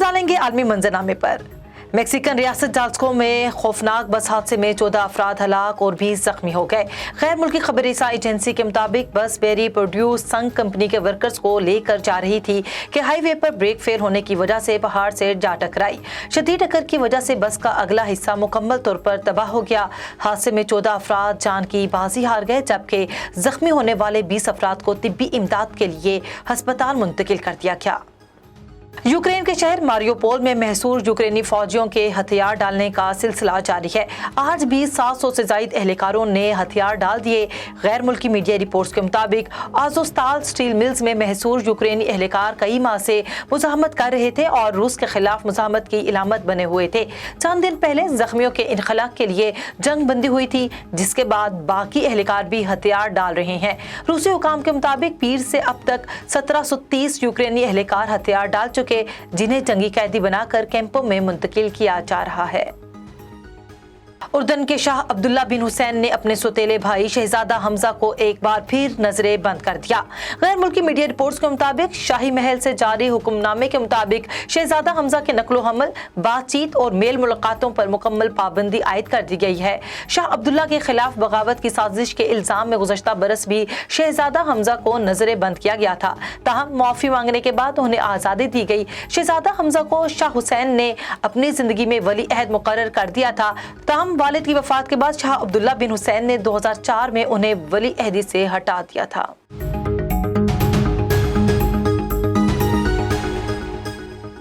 डालेंगे आलमी मंजरनामे पर। मैक्सिकन रियासत जाल्सको में खौफनाक बस हादसे में 14 अफराद हलाक और 20 जख्मी हो गए। गैर मुल्की खबरसां एजेंसी के मुताबिक बस बेरी प्रोड्यूस संघ कंपनी के वर्कर्स को लेकर जा रही थी कि हाईवे पर ब्रेक फेल होने की वजह से पहाड़ से जा टकराई। शदीद टक्कर की वजह से बस का अगला हिस्सा मुकम्मल तौर पर तबाह हो गया। हादसे में 14 अफराद जान की बाजी हार गए, जबकि जख्मी होने वाले 20 अफराद को तिब्बी इमदाद के लिए अस्पताल मुंतकिल कर दिया गया। यूक्रेन के शहर मारियोपोल में महसूर यूक्रेनी फौजियों के हथियार डालने का सिलसिला जारी है। आज भी 700 से ज्यादा एहलकारों ने हथियार डाल दिए। गैर मुल्की मीडिया रिपोर्ट्स के मुताबिक आज़ोस्ताल स्टील मिल्स में महसूर यूक्रेनी एहलकार कई माह से मुज़ाहमत कर रहे थे और रूस के खिलाफ मुज़ाहमत की इलामत बने हुए थे। चंद दिन पहले जख्मियों के इनखला के लिए जंग बंदी हुई थी, जिसके बाद बाकी एहलकार भी हथियार डाल रहे हैं। रूसी हुकाम के मुताबिक पीर से अब तक 1730 यूक्रेनी एहलकार हथियार डाल चुके, जिन्हें जंगी कैदी बनाकर कैंपों में मुंतकिल किया जा रहा है। उर्दन के शाह अब्दुल्ला बिन हुसैन ने अपने सौतेले भाई शहजादा हमजा को एक बार फिर नजरें बंद कर दिया। गैर मुल्की मीडिया रिपोर्ट्स के मुताबिक शाही महल से जारी हुक्मनामे के मुताबिक शहजादा हमजा के नकलो हमल, बातचीत और मेल मुलाकातों पर मुकम्मल पाबंदी आयद कर दी गई है। शाह अब्दुल्ला के खिलाफ बगावत की साजिश के इल्जाम में गुज़श्ता बरस भी शहजादा हमजा को नजरें बंद किया गया था। ताहम माफी मांगने के बाद उन्हें आज़ादी दी गई। शहजादा हमजा को शाह हुसैन ने अपनी जिंदगी में वली अहद मुकर्रर कर दिया था। ताहम वालिद की वफात के बाद शाह अब्दुल्ला बिन हुसैन ने 2004 में उन्हें वली अहदी से हटा दिया था।